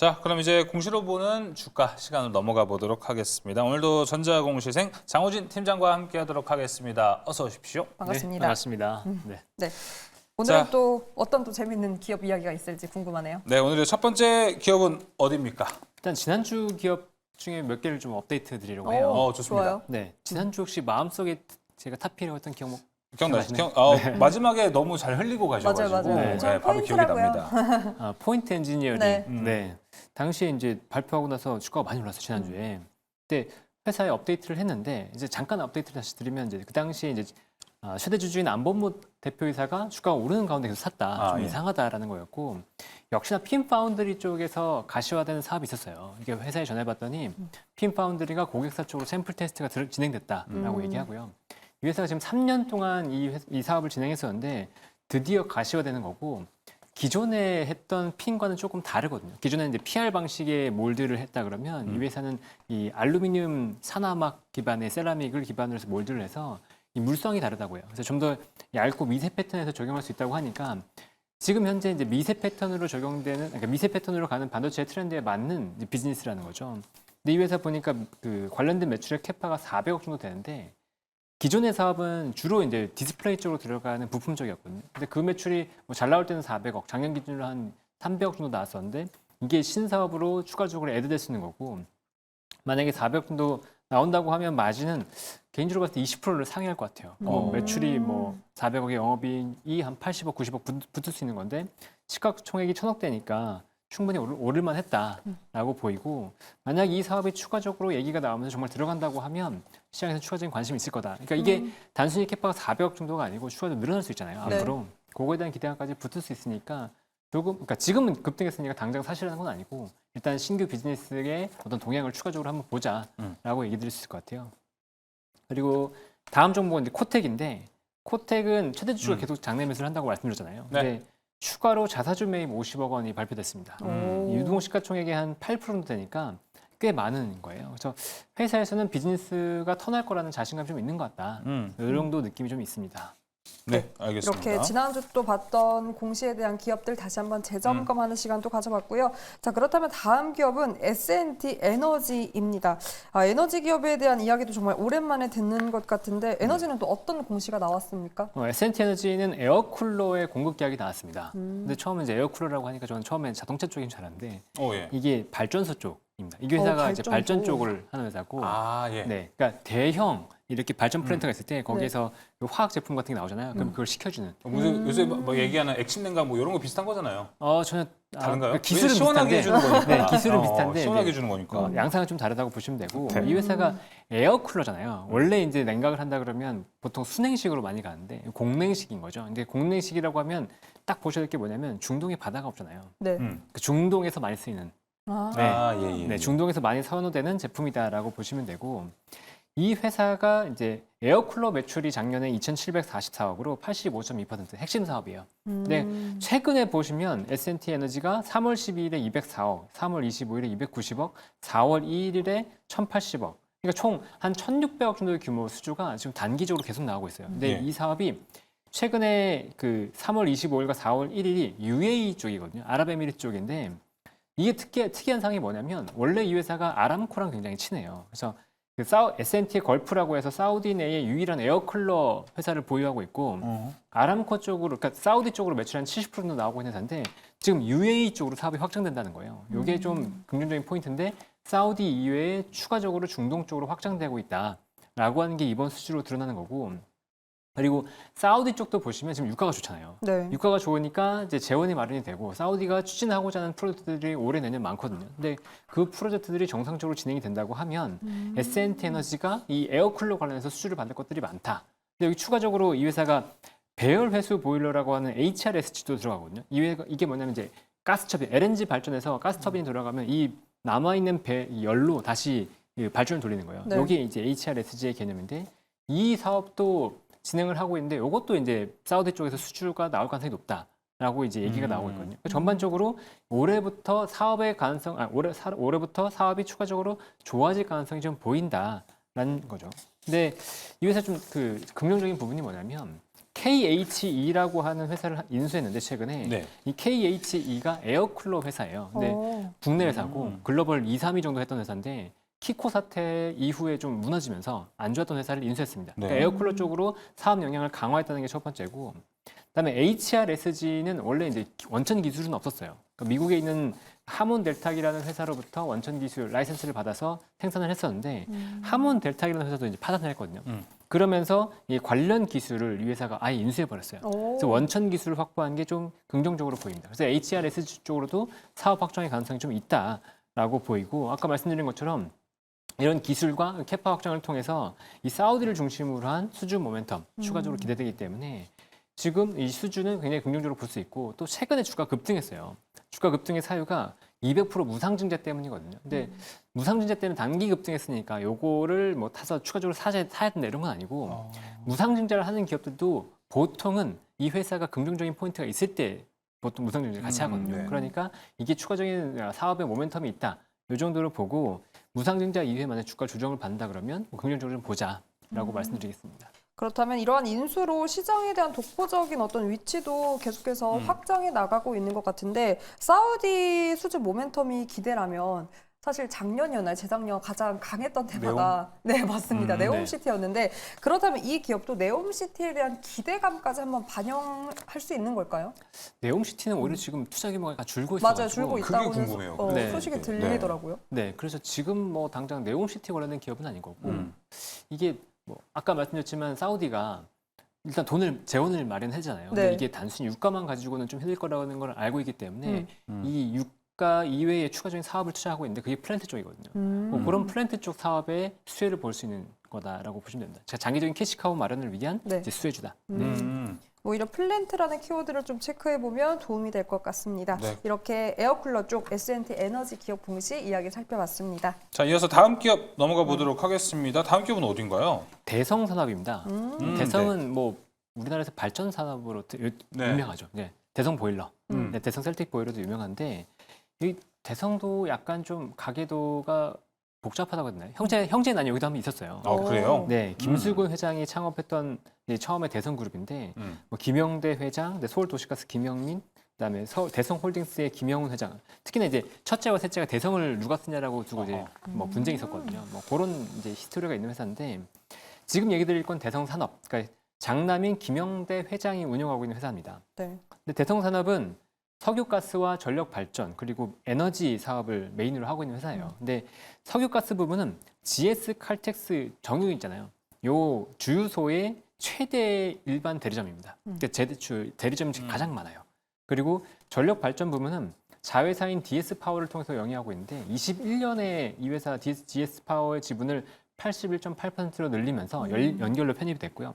자, 그럼 이제 공시로 보는 주가 시간으로 넘어가 보도록 하겠습니다. 오늘도 전자공시생 장호진 팀장과 함께하도록 하겠습니다. 어서 오십시오. 반갑습니다. 네, 반갑습니다. 네. 네. 오늘은 자. 또 어떤 또 재밌는 기업 이야기가 있을지 궁금하네요. 네, 오늘의 첫 번째 기업은 어디입니까? 일단 지난주 기업 중에 몇 개를 좀 업데이트 드리려고 해요. 좋습니다. 좋아요. 네, 지난주 혹시 마음속에 제가 탑피라고 했던 기억 기억나시죠? 기억나시나요? 마지막에 너무 잘 흘리고 가셔가지고 맞아요. 네. 바로 기억이 납니다. 포인트 엔지니어링. 네. 네. 당시에 이제 발표하고 나서 주가가 많이 올랐어요, 지난주에. 근데 회사에 업데이트를 했는데 이제 잠깐 업데이트를 다시 드리면 이제 그 당시에 이제 최대 주주인 안본무 대표이사가 주가가 오르는 가운데 계속 샀다. 좀 예. 이상하다라는 거였고 역시나 핀 파운드리 쪽에서 가시화되는 사업이 있었어요. 이게 회사에 전해봤더니 핀 파운드리가 고객사 쪽으로 샘플 테스트가 진행됐다라고 얘기하고요. 이 회사가 지금 3년 동안 이 사업을 진행했었는데 드디어 가시화되는 거고 기존에 했던 핀과는 조금 다르거든요. 기존에는 이제 PR 방식의 몰드를 했다 그러면 이 회사는 이 알루미늄 산화막 기반의 세라믹을 기반으로 해서 몰드를 해서 이 물성이 다르다고요. 그래서 좀 더 얇고 미세 패턴에서 적용할 수 있다고 하니까 지금 현재 이제 미세 패턴으로 적용되는, 그러니까 미세 패턴으로 가는 반도체 트렌드에 맞는 이제 비즈니스라는 거죠. 근데 이 회사 보니까 그 관련된 매출의 캐파가 400억 정도 되는데 기존의 사업은 주로 이제 디스플레이 쪽으로 들어가는 부품 쪽이었거든요. 근데 그 매출이 뭐 잘 나올 때는 400억, 작년 기준으로 한 300억 정도 나왔었는데 이게 신사업으로 추가적으로 애드될 수 있는 거고 만약에 400억 정도 나온다고 하면 마진은 개인적으로 봤을 때 20%를 상회할 것 같아요. 매출이 뭐 400억의 영업이익이 한 80억, 90억 붙을 수 있는 건데 시가총액이 1000억대니까 충분히 오를만 했다라고 보이고 만약 이 사업이 추가적으로 얘기가 나오면서 정말 들어간다고 하면 시장에서 추가적인 관심이 있을 거다. 그러니까 이게 단순히 캐파가 400억 정도가 아니고 추가적으로 늘어날 수 있잖아요. 네. 앞으로. 그거에 대한 기대감까지 붙을 수 있으니까 조금, 그러니까 지금은 급등했으니까 당장 사시라는 건 아니고 일단 신규 비즈니스의 어떤 동향을 추가적으로 한번 보자라고 얘기 드릴 수 있을 것 같아요. 그리고 다음 종목은 이제 코텍인데 코텍은 최대 주주가 계속 장내 매수를 한다고 말씀드렸잖아요. 네. 근데 추가로 자사주 매입 50억 원이 발표됐습니다. 이 유동 시가총액이 한 8% 정도 되니까 꽤 많은 거예요. 그래서 회사에서는 비즈니스가 턴할 거라는 자신감이 좀 있는 것 같다. 이 정도 느낌이 좀 있습니다. 네, 알겠습니다. 이렇게 지난주 또 봤던 공시에 대한 기업들 다시 한번 재점검하는 시간도 가져봤고요. 자, 그렇다면 다음 기업은 S&T 에너지입니다. 에너지 기업에 대한 이야기도 정말 오랜만에 듣는 것 같은데 에너지는 또 어떤 공시가 나왔습니까? S&T 에너지는 에어쿨러의 공급 계약이 나왔습니다. 근데 처음에 이제 에어쿨러라고 하니까 저는 처음에 자동차 쪽인 줄 알았는데 예. 이게 발전소 쪽입니다. 이 회사가 이제 발전 쪽을 하는 회사고 예. 네, 그러니까 대형 이렇게 발전 플랜트가 있을 때 거기에서 그 화학 제품 같은 게 나오잖아요. 그럼 그걸 식혀주는. 무슨 요새 뭐 얘기하는 액침냉각 뭐 이런 거 비슷한 거잖아요. 전혀 다른가요? 기술은 시원하게 비슷한데, 해주는 거니까. 네, 기술은 비슷한데 시원하게 네. 해주는 거니까. 양상은 좀 다르다고 보시면 되고 이 회사가 에어쿨러잖아요. 원래 이제 냉각을 한다 그러면 보통 순행식으로 많이 가는데 공냉식인 거죠. 근데 공냉식이라고 하면 딱 보셔야 될 게 뭐냐면 중동에 바다가 없잖아요. 네. 그 중동에서 많이 쓰이는 예. 네, 중동에서 많이 선호되는 제품이다라고 보시면 되고 이 회사가 이제 에어쿨러 매출이 작년에 2,744억으로 85.2% 핵심 사업이에요. 근데 최근에 보시면 S&T 에너지가 3월 12일에 204억, 3월 25일에 290억, 4월 2일에 1,080억. 그러니까 총 한 1,600억 정도의 규모 수주가 지금 단기적으로 계속 나오고 있어요. 근데 이 사업이 최근에 그 3월 25일과 4월 1일이 UAE 쪽이거든요. 아랍에미리 쪽인데 이게 특이한 상황이 뭐냐면 원래 이 회사가 아람코랑 굉장히 친해요. 그래서 그 S&T 걸프라고 해서 사우디 내에 유일한 에어쿨러 회사를 보유하고 있고 아람코 쪽으로, 그러니까 사우디 쪽으로 매출 한 70% 정도 나오고 있는 회사인데 지금 UAE 쪽으로 사업이 확장된다는 거예요. 이게 좀 긍정적인 포인트인데 사우디 이외에 추가적으로 중동 쪽으로 확장되고 있다라고 하는 게 이번 수주로 드러나는 거고 그리고 사우디 쪽도 보시면 지금 유가가 좋잖아요. 네. 유가가 좋으니까 이제 재원이 마련이 되고 사우디가 추진하고자 하는 프로젝트들이 올해 내년 많거든요. 근데 그 프로젝트들이 정상적으로 진행이 된다고 하면 S&T 에너지가 이 에어쿨러 관련해서 수주를 받을 것들이 많다. 근데 여기 추가적으로 이 회사가 배열 회수 보일러라고 하는 HRSG도 들어가거든요. 이게 뭐냐면 이제 가스터빈, LNG 발전에서 가스터빈이 돌아가면 이 남아있는 이 열로 다시 발전을 돌리는 거예요. 네. 여기 이제 HRSG의 개념인데 이 사업도 진행을 하고 있는데 이것도 이제 사우디 쪽에서 수주가 나올 가능성이 높다라고 이제 얘기가 나오고 있거든요. 전반적으로 올해부터 사업의 가능성, 올해부터 사업이 추가적으로 좋아질 가능성이 좀 보인다라는 거죠. 근데 이 회사 좀 그 긍정적인 부분이 뭐냐면 KHE라고 하는 회사를 인수했는데 최근에 네. 이 KHE가 에어쿨러 회사예요. 근데 오. 국내 회사고 글로벌 2, 3위 정도 했던 회사인데 키코 사태 이후에 좀 무너지면서 안 좋았던 회사를 인수했습니다. 그러니까 네. 에어쿨러 쪽으로 사업 영향을 강화했다는 게 첫 번째고, 그다음에 HRSG는 원래 이제 원천 기술은 없었어요. 그러니까 미국에 있는 하몬 델탁이라는 회사로부터 원천 기술 라이센스를 받아서 생산을 했었는데 하몬 델탁이라는 회사도 이제 파산을 했거든요. 그러면서 이 관련 기술을 이 회사가 아예 인수해 버렸어요. 오. 그래서 원천 기술을 확보한 게 좀 긍정적으로 보입니다. 그래서 HRSG 쪽으로도 사업 확장의 가능성이 좀 있다라고 보이고, 아까 말씀드린 것처럼 이런 기술과 캐파 확장을 통해서 이 사우디를 중심으로 한 수주 모멘텀 추가적으로 기대되기 때문에 지금 이 수주는 굉장히 긍정적으로 볼 수 있고, 또 최근에 주가 급등했어요. 주가 급등의 사유가 200% 무상증자 때문이거든요. 근데 무상증자 때문에 단기 급등했으니까 요거를 뭐 타서 추가적으로 사야 된다 이런 건 아니고, 무상증자를 하는 기업들도 보통은 이 회사가 긍정적인 포인트가 있을 때 보통 무상증자를 같이 하거든요. 네. 그러니까 이게 추가적인 사업의 모멘텀이 있다. 이 정도로 보고 무상증자 이후에 만약 주가 조정을 받는다 그러면 뭐 긍정적으로 좀 보자라고 말씀드리겠습니다. 그렇다면 이러한 인수로 시장에 대한 독보적인 어떤 위치도 계속해서 확장해 나가고 있는 것 같은데, 사우디 수주 모멘텀이 기대라면 사실 작년이었나요? 재작년 가장 강했던 테마가 네 맞습니다. 네. 네옴시티였는데, 그렇다면 이 기업도 네옴시티에 대한 기대감까지 한번 반영할 수 있는 걸까요? 네옴시티는 오히려 지금 투자 규모가 약간 줄고 있어가지고 맞아요, 줄고 그게 있다고는 궁금해요. 네. 소식이 네. 들리더라고요. 네, 그래서 지금 뭐 당장 네옴시티 관련된 기업은 아닌 거고, 이게 뭐 아까 말씀드렸지만 사우디가 일단 재원을 마련하잖아요. 근데 네. 이게 단순히 유가만 가지고는 좀 힘들 거라는 걸 알고 있기 때문에 이 유가 이외에 추가적인 사업을 투자하고 있는데 그게 플랜트 쪽이거든요. 뭐 그런 플랜트 쪽 사업의 수혜를 볼 수 있는 거다라고 보시면 됩니다. 제가 장기적인 캐시카우 마련을 위한 네. 이제 수혜주다. 오히려 플랜트라는 키워드를 좀 체크해보면 도움이 될 것 같습니다. 네. 이렇게 에어쿨러 쪽 S&T 에너지 기업 공시 이야기 살펴봤습니다. 자, 이어서 다음 기업 넘어가 보도록 하겠습니다. 다음 기업은 어딘가요? 대성산업입니다. 대성은 뭐 우리나라에서 발전 산업으로 네. 유명하죠. 네, 대성 보일러, 음. 네, 대성 셀틱 보일러도 유명한데 이 대성도 약간 좀 가계도가 복잡하다고 했나요? 형제 난 여기도 한번 있었어요. 아, 그래요? 네, 김수근 회장이 창업했던 이제 처음에 대성그룹인데 뭐 김영대 회장, 네, 서울도시가스 김영민, 그다음에 대성홀딩스의 김영훈 회장. 특히나 이제 첫째와 셋째가 대성을 누가 쓰냐라고 두고 이제 뭐 분쟁이 있었거든요. 뭐 그런 이제 히스토리가 있는 회사인데, 지금 얘기 드릴 건 대성산업, 그러니까 장남인 김영대 회장이 운영하고 있는 회사입니다. 네. 근데 대성산업은 석유가스와 전력 발전 그리고 에너지 사업을 메인으로 하고 있는 회사예요. 근데 석유가스 부분은 GS 칼텍스 정유 있잖아요. 요 주유소의 최대 일반 대리점입니다. 그러니까 대리점이 가장 많아요. 그리고 전력 발전 부분은 자회사인 DS 파워를 통해서 영위하고 있는데 21년에 이 회사 DS 파워의 지분을 81.8%로 늘리면서 연결로 편입이 됐고요.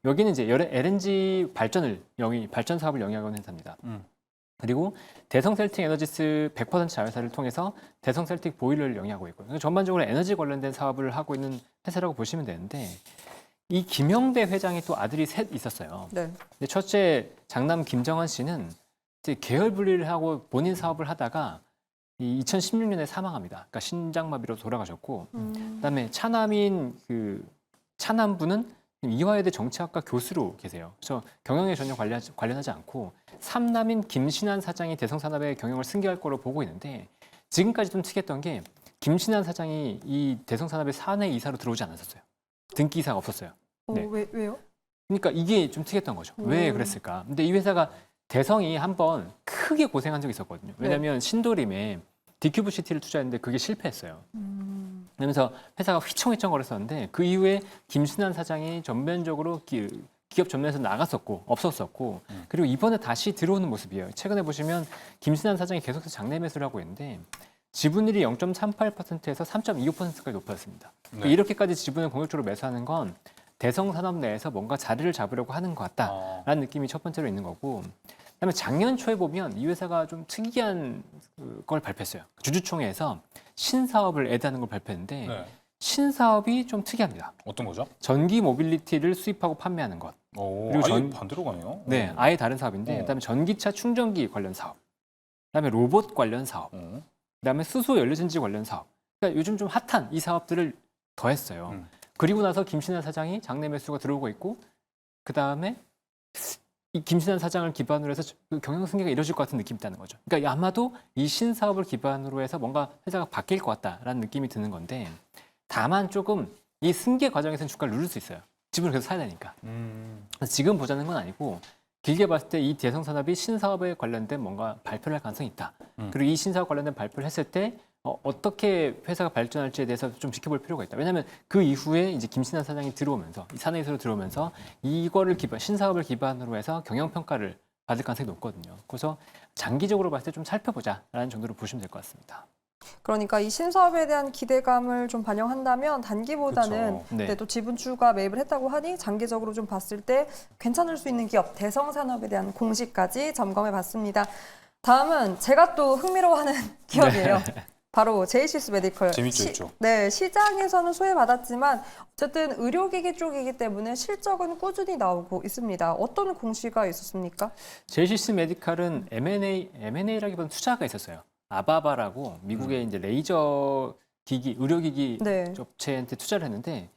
여기는 이제 LNG 발전 사업을 영위하고 있는 회사입니다. 그리고 대성 셀틱 에너지스 100% 자회사를 통해서 대성 셀틱 보일러를 영위하고 있고요. 전반적으로 에너지 관련된 사업을 하고 있는 회사라고 보시면 되는데, 이 김영대 회장이 또 아들이 셋 있었어요. 네. 근데 첫째 장남 김정환 씨는 이제 계열 분리를 하고 본인 사업을 하다가 이 2016년에 사망합니다. 그러니까 신장마비로 돌아가셨고, 그다음에 차남인 그 차남부는 이화여대 정치학과 교수로 계세요. 그래서 경영에 전혀 관련하지 않고, 삼남인 김신한 사장이 대성산업의 경영을 승계할 거로 보고 있는데, 지금까지 좀 특이했던 게 김신한 사장이 이 대성산업의 사내 이사로 들어오지 않았었어요. 등기 이사가 없었어요. 네. 왜요? 그러니까 이게 좀 특이했던 거죠. 왜 그랬을까? 근데 이 회사가 대성이 한번 크게 고생한 적이 있었거든요. 왜냐하면 신도림에 디큐브 시티를 투자했는데 그게 실패했어요. 그러면서 회사가 휘청휘청거렸었는데 그 이후에 김신한 사장이 전면적으로 기업 전면에서 나갔었고 없었었고, 그리고 이번에 다시 들어오는 모습이에요. 최근에 보시면 김신한 사장이 계속해서 장내 매수를 하고 있는데 지분율이 0.38%에서 3.25%까지 높아졌습니다. 네. 이렇게까지 지분을 공격적으로 매수하는 건 대성산업 내에서 뭔가 자리를 잡으려고 하는 것 같다라는 느낌이 첫 번째로 있는 거고, 그다음에 작년 초에 보면 이 회사가 좀 특이한 걸 발표했어요. 주주총회에서 신사업을 애드하는 걸 발표했는데 네. 신사업이 좀 특이합니다. 어떤 거죠? 전기 모빌리티를 수입하고 판매하는 것. 오, 그리고 아예 반대로 가네요. 네, 아예 다른 사업인데, 그다음에 전기차 충전기 관련 사업, 그다음에 로봇 관련 사업, 그다음에 수소 연료전지 관련 사업. 그러니까 요즘 좀 핫한 이 사업들을 더했어요. 그리고 나서 김신하 사장이 장내 매수가 들어오고 있고, 그다음에 이 김신한 사장을 기반으로 해서 그 경영 승계가 이루어질 것 같은 느낌이 있다는 거죠. 그러니까 아마도 이 신사업을 기반으로 해서 뭔가 회사가 바뀔 것 같다라는 느낌이 드는 건데 다만 조금 이 승계 과정에서는 주가를 누를 수 있어요. 지분을 계속 사야 되니까. 그래서 지금 보자는 건 아니고 길게 봤을 때 이 대성산업이 신사업에 관련된 뭔가 발표를 할 가능성이 있다. 그리고 이 신사업 관련된 발표를 했을 때 어떻게 회사가 발전할지에 대해서 좀 지켜볼 필요가 있다. 왜냐하면 그 이후에 이제 김신한 사장이 들어오면서 이 사내에서 들어오면서 이거를 신사업을 기반으로 해서 경영 평가를 받을 가능성이 높거든요. 그래서 장기적으로 봤을 때 좀 살펴보자라는 정도로 보시면 될 것 같습니다. 그러니까 이 신사업에 대한 기대감을 좀 반영한다면 단기보다는 그쵸. 네. 네, 또 지분 추가 매입을 했다고 하니 장기적으로 좀 봤을 때 괜찮을 수 있는 기업 대성산업에 대한 공시까지 점검해 봤습니다. 다음은 제가 또 흥미로워하는 기업이에요. 바로 제이시스 메디컬. 재밌죠, 이쪽. 네, 시장에서는 소외받았지만 어쨌든 의료기기 쪽이기 때문에 실적은 꾸준히 나오고 있습니다. 어떤 공시가 있었습니까? 제이시스 메디칼은 M&A라기보다는 투자가 있었어요. 아바바라고 미국의 이제 레이저 기기, 의료기기 네. 업체한테 투자를 했는데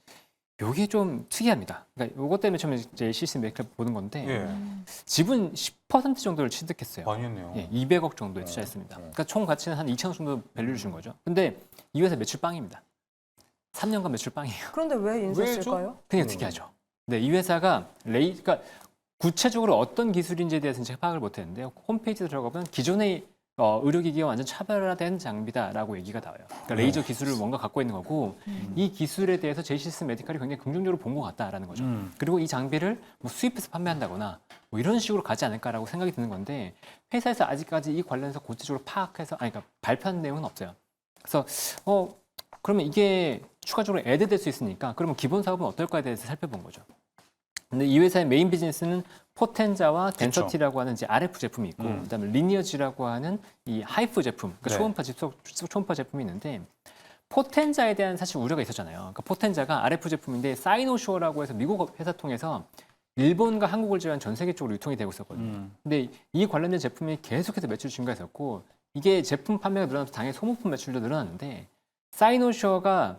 요게 좀 특이합니다. 그러니까 요것 때문에 처음에 제이시스 메디칼 보는 건데 예. 지분 10% 정도를 취득했어요. 많이 했네요. 예, 200억 정도에 투자했습니다. 그러니까 총 가치는 한 2천억 정도 밸류를 준 거죠. 근데 이 회사 매출 빵입니다. 3년간 매출 빵이에요. 그런데 왜 인수했을까요? 굉장히 특이하죠. 네, 이 회사가 그러니까 구체적으로 어떤 기술인지에 대해서는 제가 파악을 못했는데 홈페이지에 들어가보면 기존의 의료기기와 완전 차별화된 장비다라고 얘기가 나와요. 그러니까 레이저 기술을 뭔가 갖고 있는 거고 이 기술에 대해서 제이시스 메디칼이 굉장히 긍정적으로 본 것 같다라는 거죠. 그리고 이 장비를 뭐 수입해서 판매한다거나 뭐 이런 식으로 가지 않을까라고 생각이 드는 건데 회사에서 아직까지 이 관련해서 구체적으로 파악해서 그러니까 발표한 내용은 없어요. 그래서 그러면 이게 추가적으로 애드될 수 있으니까 그러면 기본 사업은 어떨까에 대해서 살펴본 거죠. 근데 이 회사의 메인 비즈니스는 포텐자와 덴서티라고 하는 이제 RF 제품이 있고 그다음에 리니어지라고 하는 이 하이프 제품, 그러니까 네. 초음파 제품이 있는데 포텐자에 대한 사실 우려가 있었잖아요. 그러니까 포텐자가 RF 제품인데 사이노쇼라고 해서 미국 회사 통해서 일본과 한국을 제외한 전 세계적으로 유통이 되고 있었거든요. 근데 이 관련된 제품이 계속해서 매출 증가했었고 이게 제품 판매가 늘어나면서 당연히 소모품 매출도 늘어났는데 사이노쇼가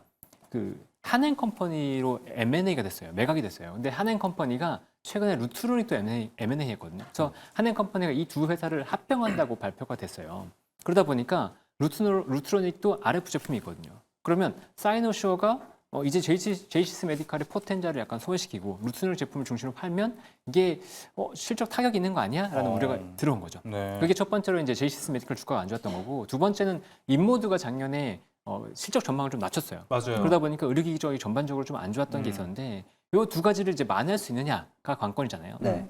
그 한행 컴퍼니로 M&A가 됐어요. 매각이 됐어요. 근데 한행 컴퍼니가 최근에 루트로닉도 M&A 했거든요. 그래서 한행 컴퍼니가 이 두 회사를 합병한다고 발표가 됐어요. 그러다 보니까 루트로닉도 RF 제품이 있거든요. 그러면 사이노쇼가 이제 제이시스 메디칼의 포텐자를 약간 소외시키고 루트로닉 제품을 중심으로 팔면 이게 실적 타격이 있는 거 아니야? 라는 우려가 들어온 거죠. 네. 그게 첫 번째로 이제 제이시스 메디칼 주가가 안 좋았던 거고 두 번째는 인모드가 작년에 실적 전망을 좀 낮췄어요. 맞아요. 그러다 보니까 의료기기 쪽이 전반적으로 좀 안 좋았던 게 있었는데 이 두 가지를 이제 만회할 수 있느냐가 관건이잖아요. 네.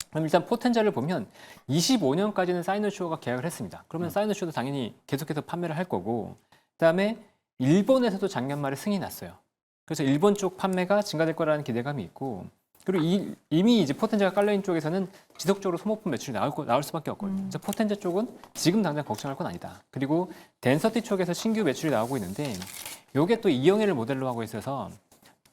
그럼 일단 포텐자를 보면 25년까지는 사이노쇼가 계약을 했습니다. 그러면 사이노쇼도 당연히 계속해서 판매를 할 거고 그다음에 일본에서도 작년 말에 승인이 났어요. 그래서 일본 쪽 판매가 증가될 거라는 기대감이 있고 그리고 이미 이제 포텐자가 깔려있는 쪽에서는 지속적으로 소모품 매출이 나올 수밖에 없거든요. 그래서 포텐자 쪽은 지금 당장 걱정할 건 아니다. 그리고 덴서티 쪽에서 신규 매출이 나오고 있는데 이게 또 이영애를 모델로 하고 있어서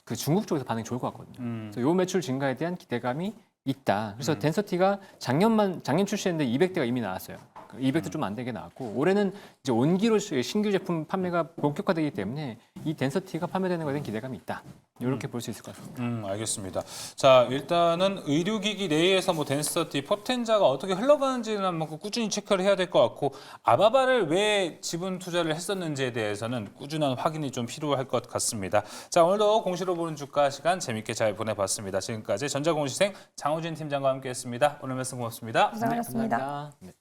그 중국 쪽에서 반응이 좋을 것 같거든요. 그래서 이 매출 증가에 대한 기대감이 있다. 그래서 덴서티가 작년 출시했는데 200대가 이미 나왔어요. 200대 좀 안 되게 나왔고 올해는 이제 온기로 신규 제품 판매가 본격화되기 때문에 이 덴서티가 판매되는 것에 대한 기대감이 있다. 이렇게 볼 수 있을 것 같습니다. 알겠습니다. 자, 일단은 의료기기 내에서 뭐 덴서티, 포텐자가 어떻게 흘러가는지는 한번 꾸준히 체크를 해야 될 것 같고 아바바를 왜 지분 투자를 했었는지에 대해서는 꾸준한 확인이 좀 필요할 것 같습니다. 자, 오늘도 공시로 보는 주가 시간 재밌게 잘 보내봤습니다. 지금까지 전자공시생 장호진 팀장과 함께했습니다. 오늘 말씀 고맙습니다. 고생하셨습니다. 감사합니다. 네.